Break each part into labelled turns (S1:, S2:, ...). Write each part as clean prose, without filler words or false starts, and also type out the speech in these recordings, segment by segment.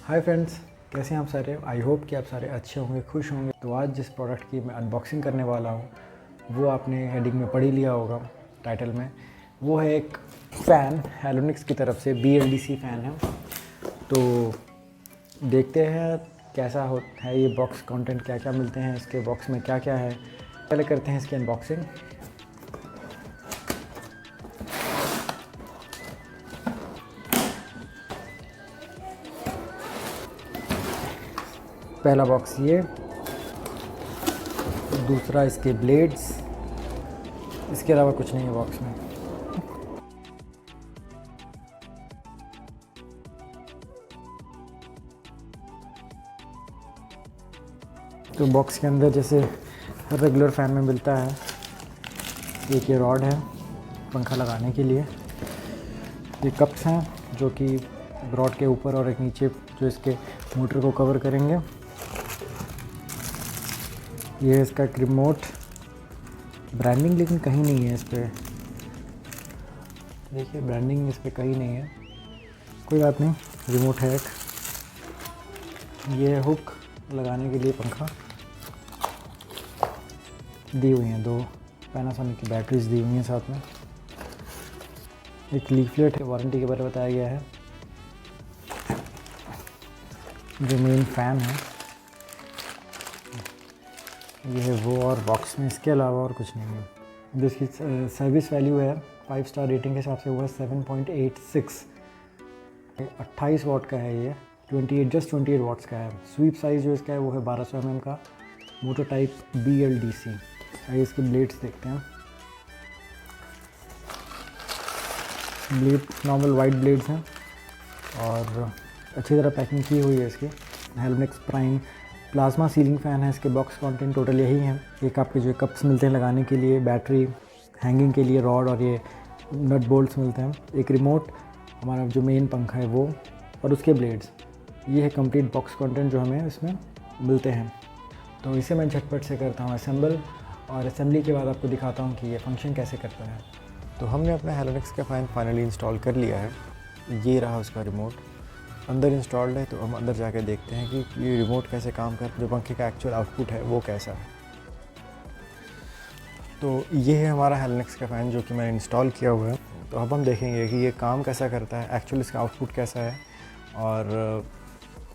S1: Hi friends, कैसे हैं आप सारे। आई होप कि आप सारे अच्छे होंगे, खुश होंगे। तो आज जिस प्रोडक्ट की मैं अनबॉक्सिंग करने वाला हूँ वो आपने हेडिंग में पढ़ ही लिया होगा, टाइटल में। वो है एक फ़ैन, हेलोनिक्स की तरफ से BLDC फ़ैन है। तो देखते हैं कैसा है ये बॉक्स, कंटेंट क्या क्या मिलते हैं इसके बॉक्स में, क्या क्या है। पहले करते हैं इसकी अनबॉक्सिंग। पहला बॉक्स ये, दूसरा इसके ब्लेड्स, इसके अलावा कुछ नहीं है बॉक्स में। तो बॉक्स के अंदर जैसे रेगुलर फ़ैन में मिलता है, एक ये रॉड है पंखा लगाने के लिए, ये कप्स हैं जो कि रॉड के ऊपर और एक नीचे जो इसके मोटर को कवर करेंगे। ये है इसका रिमोट, ब्रांडिंग लेकिन कहीं नहीं है इस पर। देखिए ब्रांडिंग इस पर कहीं नहीं है, कोई बात नहीं। रिमोट है एक, ये हुक लगाने के लिए पंखा दी हुई हैं, 2 पैनासोनिक की बैटरीज दी हुई हैं साथ में। एक लीफलेट है, वारंटी के बारे में बताया गया है। जो मेन फ़ैन है ये है वो, और बॉक्स में इसके अलावा और कुछ नहीं है। जिसकी सर्विस वैल्यू है 5 स्टार रेटिंग के हिसाब से वो है 7.86। 28 वाट का है ये, 28 वाट्स का है। स्वीप साइज़ जो इसका है वो है 1200 mm का, मोटर टाइप BLDC। आइए इसके ब्लेड्स देखते हैं। ब्लेड नॉर्मल वाइट ब्लेड्स हैं और अच्छी तरह पैकिंग की हुई है इसकी। Halonix prime plasma ceiling fan है। इसके बॉक्स कंटेंट टोटल यही है। एक आपके जो कप्स मिलते हैं लगाने के लिए, बैटरी, हैंगिंग के लिए रॉड और ये नट बोल्ट्स मिलते हैं। एक रिमोट, हमारा जो मेन पंखा है वो, और उसके ब्लेड्स। ये है कंप्लीट बॉक्स कंटेंट जो हमें इसमें मिलते हैं। तो इसे मैं झटपट से करता हूँ असेंबल, और असेंबली के बाद आपको दिखाता हूँ कि ये फंक्शन कैसे करता है।
S2: तो हमने अपना हेलोनिक्स का फ़ैन फाइनली इंस्टॉल कर लिया है। ये रहा उसका रिमोट, अंदर इंस्टॉल्ड है। तो हम अंदर जाके देखते हैं कि ये रिमोट कैसे काम कर, जो पंखे का एक्चुअल आउटपुट है वो कैसा है। तो ये है हमारा हेलोनिक्स का फ़ैन जो कि मैंने इंस्टॉल किया हुआ है। तो अब हम देखेंगे कि ये काम कैसा करता है, एक्चुअल इसका आउटपुट कैसा है, और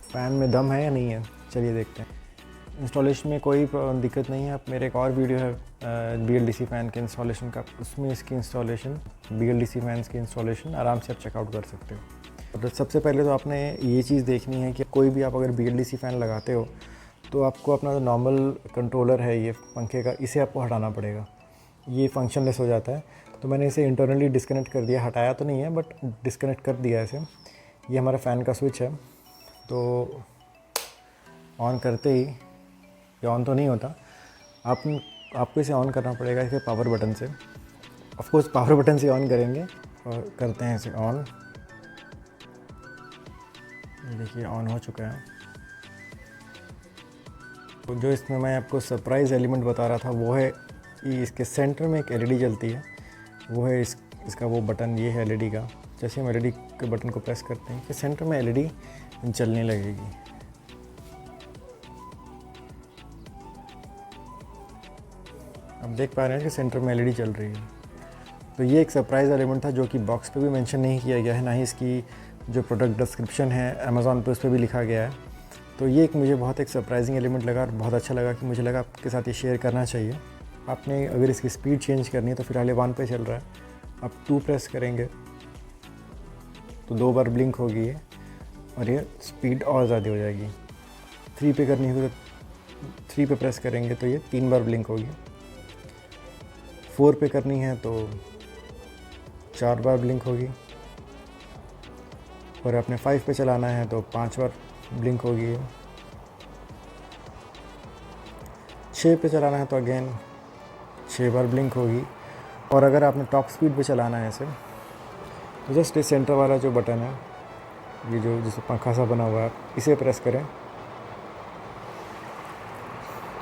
S2: फ़ैन में दम है या नहीं है। चलिए देखते हैं। इंस्टॉलेशन में कोई दिक्कत नहीं है। आप मेरे एक और वीडियो है BLDC फ़ैन के इंस्टॉलेशन का, उसमें इसकी इंस्टॉलेशन, BLDC फ़ैन्स की इंस्टॉलेशन आराम से आप चेकआउट कर सकते हो। तो सबसे पहले तो आपने ये चीज़ देखनी है कि कोई भी आप अगर BLDC फ़ैन लगाते हो तो आपको अपना जो नॉर्मल कंट्रोलर है ये पंखे का, इसे आपको हटाना पड़ेगा। ये फंक्शनलेस हो जाता है। तो मैंने इसे इंटरनली डिस्कनेक्ट कर दिया, हटाया तो नहीं है बट डिस्कनेक्ट कर दिया इसे। ये हमारा फ़ैन का स्विच है। तो ऑन करते ही ये ऑन तो नहीं होता, आपको इसे ऑन करना पड़ेगा इसे पावर बटन से। ऑफ कोर्स पावर बटन से ऑन करेंगे, और करते हैं इसे ऑन। देखिए ऑन हो चुका है। तो जो इसमें मैं आपको सरप्राइज़ एलिमेंट बता रहा था वो है कि इसके सेंटर में एक LED जलती है। वो है इसका वो बटन, ये है LED का। जैसे हम LED के बटन को प्रेस करते हैं कि सेंटर में LED जलने लगेगी। आप देख पा रहे हैं कि सेंटर में LED चल रही है। तो ये एक सरप्राइज़ एलिमेंट था जो कि बॉक्स पे भी मेंशन नहीं किया गया है, ना ही इसकी जो प्रोडक्ट डिस्क्रिप्शन है अमेज़ॉन पे उस पर भी लिखा गया है। तो ये एक मुझे बहुत एक सरप्राइजिंग एलिमेंट लगा और बहुत अच्छा लगा कि मुझे लगा आपके साथ ये शेयर करना चाहिए। आपने अगर इसकी स्पीड चेंज करनी है तो फिलहाल ये 1 पे चल रहा है। आप 2 प्रेस करेंगे तो 2 बार ब्लिंक होगी ये, और ये स्पीड और ज़्यादा हो जाएगी। 3 पे करनी होगी तो 3 पे प्रेस करेंगे तो ये 3 बार ब्लिंक होगी। 4 पे करनी है तो 4 बार ब्लिंक होगी, और अपने 5 पे चलाना है तो 5 बार ब्लिंक होगी। 6 पे चलाना है तो अगेन 6 बार ब्लिंक होगी। और अगर आपने टॉप स्पीड पे चलाना है इसे तो जस्ट इस सेंटर वाला जो बटन है, ये जो जिसमें पंखा सा बना हुआ है, इसे प्रेस करें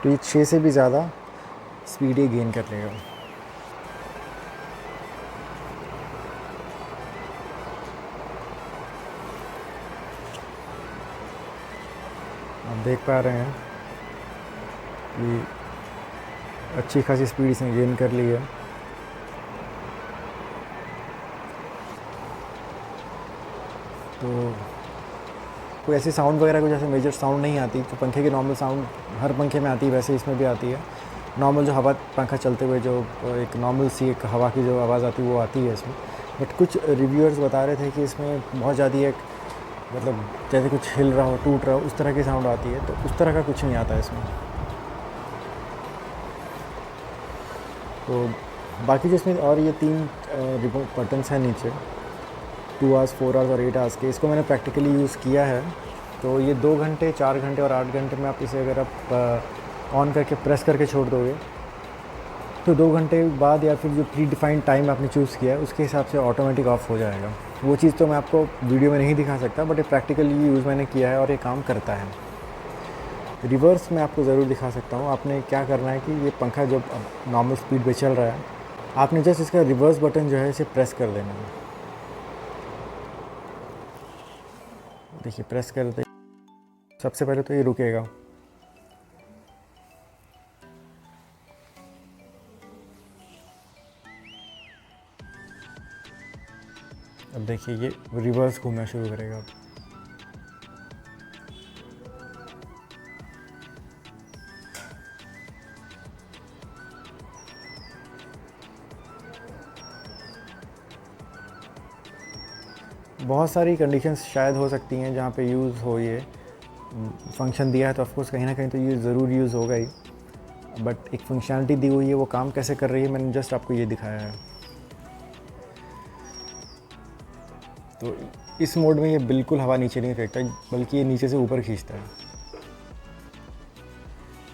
S2: तो ये 6 से भी ज़्यादा स्पीड ही गेन कर लेगा। आप देख पा रहे हैं कि अच्छी खासी स्पीड इसने गेन कर ली है। तो कोई ऐसी साउंड वगैरह कोई जैसे मेजर साउंड नहीं आती, तो पंखे की नॉर्मल साउंड हर पंखे में आती है, वैसे इसमें भी आती है। नॉर्मल जो हवा पंखा चलते हुए जो एक नॉर्मल सी एक हवा की जो आवाज़ आती है वो आती है इसमें। बट कुछ रिव्यूअर्स बता रहे थे कि इसमें बहुत ज़्यादा एक मतलब जैसे कुछ हिल रहा हो, टूट रहा हो, उस तरह की साउंड आती है। तो उस तरह का कुछ नहीं आता है इसमें। तो बाकी जिसमें और ये 3 रिमोट बटन्स हैं नीचे, 2 आवर्स, 4 आवर्स और 8 आवर्स के। इसको मैंने प्रैक्टिकली यूज़ किया है। तो ये 2 घंटे, 4 घंटे और 8 घंटे में आप इसे अगर आप ऑन करके प्रेस करके छोड़ दोगे तो 2 घंटे बाद या फिर जो प्री डिफाइंड टाइम आपने चूज़ किया है उसके हिसाब से ऑटोमेटिक ऑफ हो जाएगा। वो चीज़ तो मैं आपको वीडियो में नहीं दिखा सकता, बट ये प्रैक्टिकली यूज़ मैंने किया है और ये काम करता है। रिवर्स मैं आपको ज़रूर दिखा सकता हूँ। आपने क्या करना है कि ये पंखा जब नॉर्मल स्पीड पे चल रहा है, आपने जस्ट इसका रिवर्स बटन जो है इसे प्रेस कर देना है। देखिए प्रेस कर दे, सबसे पहले तो ये रुकेगा। अब देखिए ये रिवर्स घूमना शुरू करेगा। बहुत सारी कंडीशंस शायद हो सकती हैं जहाँ पे यूज़ हो, ये फंक्शन दिया है तो ऑफकोर्स कहीं ना कहीं तो ये ज़रूर यूज़ होगा ही। बट एक फंक्शनलिटी दी हुई है, वो काम कैसे कर रही है मैंने जस्ट आपको ये दिखाया है। तो इस मोड में ये बिल्कुल हवा नीचे नहीं फेंकता, बल्कि ये नीचे से ऊपर खींचता है।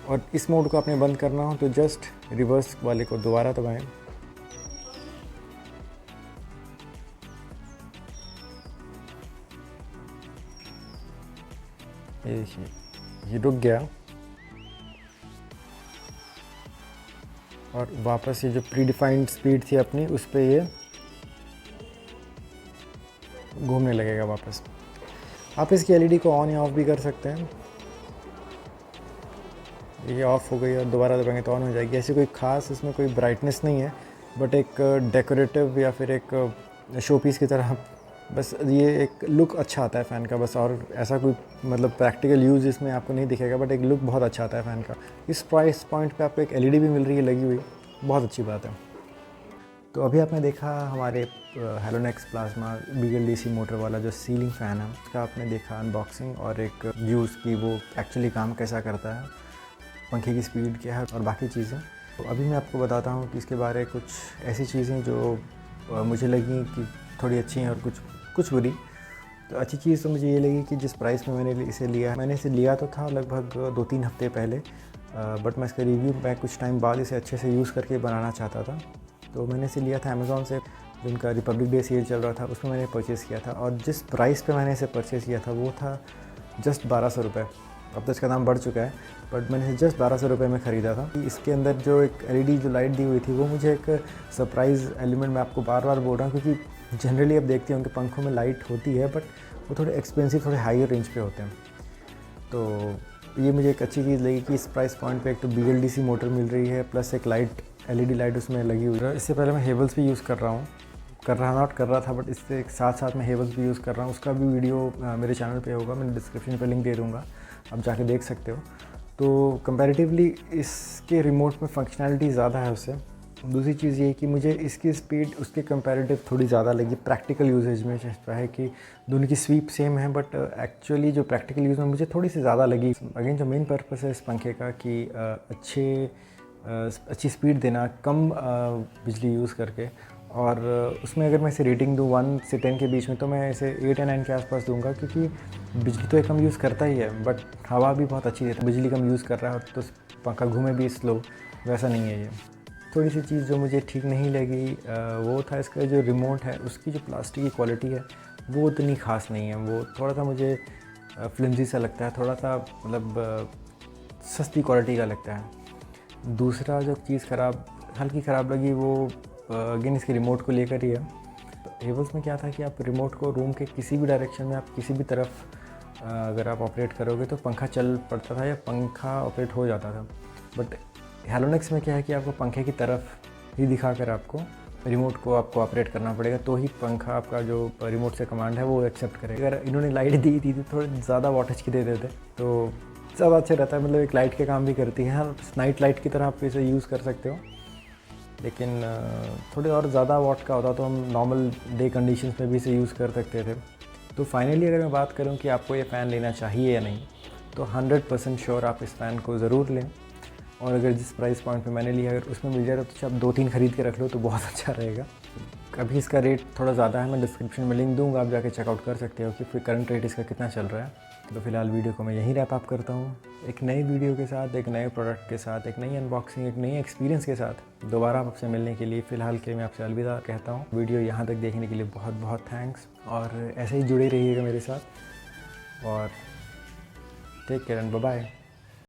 S2: और इस मोड को आपने बंद करना हो तो जस्ट रिवर्स वाले को दोबारा दबाएं। ये देखिए ये रुक गया और वापस ये जो प्री डिफाइंड स्पीड थी अपनी उस पर ये घूमने लगेगा वापस। आप इसकी एलईडी को ऑन या ऑफ भी कर सकते हैं। ये ऑफ हो गई और दोबारा दबाएंगे तो ऑन हो जाएगी। ऐसी कोई ख़ास इसमें कोई ब्राइटनेस नहीं है, बट एक डेकोरेटिव या फिर एक शो पीस की तरह बस ये एक लुक अच्छा आता है फ़ैन का बस। और ऐसा कोई मतलब प्रैक्टिकल यूज़ इसमें आपको नहीं दिखेगा, बट एक लुक बहुत अच्छा आता है फ़ैन का। इस प्राइस पॉइंट पे आपको एक एलईडी भी मिल रही है लगी हुई, बहुत अच्छी बात है। तो अभी आपने देखा हमारे हेलोनेक्स प्लाज्मा BLDC मोटर वाला जो सीलिंग फ़ैन है उसका आपने देखा अनबॉक्सिंग और एक यूज़ की वो एक्चुअली काम कैसा करता है, पंखे की स्पीड क्या है और बाकी चीज़ें। तो अभी मैं आपको बताता हूँ कि इसके बारे में कुछ ऐसी चीज़ें जो मुझे लगी कि थोड़ी अच्छी हैं और कुछ बुरी। तो अच्छी चीज़ तो मुझे ये लगी कि जिस प्राइस में मैंने इसे लिया तो था लगभग 2-3 हफ्ते पहले, बट मैं इसका रिव्यू मैं कुछ टाइम बाद इसे अच्छे से यूज़ करके बनाना चाहता था। तो मैंने इसे लिया था अमेज़ॉन से, जिनका रिपब्लिक डे सेल चल रहा था उसमें मैंने परचेज़ किया था। और जिस प्राइस पे मैंने इसे परचेज़ किया था वो था जस्ट 1200 रुपये। अब तो इसका दाम बढ़ चुका है, बट मैंने इसे जस्ट 1200 रुपये में ख़रीदा था। इसके अंदर जो एक LED जो लाइट दी हुई थी वो मुझे एक सरप्राइज़ एलिमेंट मैं आपको बार बार बोल रहा हूँ, क्योंकि जनरली आप देखते हैं उनके पंखों में लाइट होती है, बट वो थोड़े एक्सपेंसिव, थोड़े हाई रेंज पे होते हैं। तो ये मुझे एक अच्छी चीज़ लगी कि इस प्राइस पॉइंट पे एक तो BLDC मोटर मिल रही है, प्लस एक LED लाइट उसमें लगी हुई है। इससे पहले मैं हेवल्स भी यूज़ कर रहा था, बट इससे साथ साथ मैं हेवल्स भी यूज़ कर रहा हूँ। उसका भी वीडियो मेरे चैनल पे होगा, मैं डिस्क्रिप्शन पे लिंक दे दूँगा, आप जाके देख सकते हो। तो कंपैरेटिवली इसके रिमोट में फंक्शनैलिटी ज़्यादा है उससे। दूसरी चीज़ ये है कि मुझे इसकी स्पीड उसके कंपैरेटिव थोड़ी ज़्यादा लगी प्रैक्टिकल यूजेज में। चाहे कि दोनों की स्वीप सेम है, बट एक्चुअली जो प्रैक्टिकल यूज़ में मुझे थोड़ी सी ज़्यादा लगी। अगेन जो मेन पर्पस है इस पंखे का कि अच्छी स्पीड देना कम बिजली यूज़ करके। और उसमें अगर मैं इसे रेटिंग दूँ 1 से 10 के बीच में, तो मैं इसे 8 या 9 के आसपास दूंगा, क्योंकि बिजली तो ये कम यूज़ करता ही है, बट हवा भी बहुत अच्छी देता है। बिजली कम यूज़ कर रहा है तो पंखा घूमे भी स्लो, वैसा नहीं है ये। थोड़ी सी चीज़ जो मुझे ठीक नहीं लगी वो था इसका जो रिमोट है उसकी जो प्लास्टिक की क्वालिटी है वो उतनी ख़ास नहीं है। वो थोड़ा सा मुझे फ्लिमजी सा लगता है, थोड़ा सा मतलब सस्ती क्वालिटी का लगता है। दूसरा जो चीज़ हल्की ख़राब लगी वो अगेन इसके रिमोट को लेकर ही है। तो हेवल्स में क्या था कि आप रिमोट को रूम के किसी भी डायरेक्शन में आप किसी भी तरफ अगर आप ऑपरेट करोगे तो पंखा चल पड़ता था या पंखा ऑपरेट हो जाता था। बट हेलोनेक्स में क्या है कि आपको पंखे की तरफ ही दिखाकर आपको रिमोट को आपको ऑपरेट करना पड़ेगा, तो ही पंखा आपका जो रिमोट से कमांड है वो एक्सेप्ट करेगा। अगर इन्होंने लाइट दी थी तो थोड़े ज़्यादा वाटेज की दे देते तो ज़्यादा अच्छा रहता है। मतलब एक लाइट के काम भी करती है, हाँ नाइट लाइट की तरह आप इसे यूज़ कर सकते हो, लेकिन थोड़े और ज़्यादा वाट का होता तो हम नॉर्मल डे कंडीशंस में भी इसे यूज़ कर सकते थे। तो फाइनली अगर मैं बात करूँ कि आपको ये फ़ैन लेना चाहिए या नहीं, तो 100% श्योर आप इस फ़ैन को ज़रूर लें। और अगर जिस प्राइस पॉइंट पे मैंने लिया अगर उसमें मिल जाए तो आप 2-3 खरीद के रख लो तो बहुत अच्छा रहेगा। अभी इसका रेट थोड़ा ज़्यादा है, मैं डिस्क्रिप्शन में लिंक दूंगा, आप जाके चेकआउट कर सकते हो कि फिर करंट रेट इसका कितना चल रहा है। तो फिलहाल वीडियो को मैं यहीं रैप अप करता हूँ। एक नई वीडियो के साथ, एक नए प्रोडक्ट के साथ, एक नई अनबॉक्सिंग, एक नई एक्सपीरियंस के साथ दोबारा आपसे मिलने के लिए फ़िलहाल के लिए मैं आपसे अलविदा कहता हूँ। वीडियो यहाँ तक देखने के लिए बहुत बहुत थैंक्स, और ऐसे ही जुड़े रहिएगा मेरे साथ, और take care and bye bye.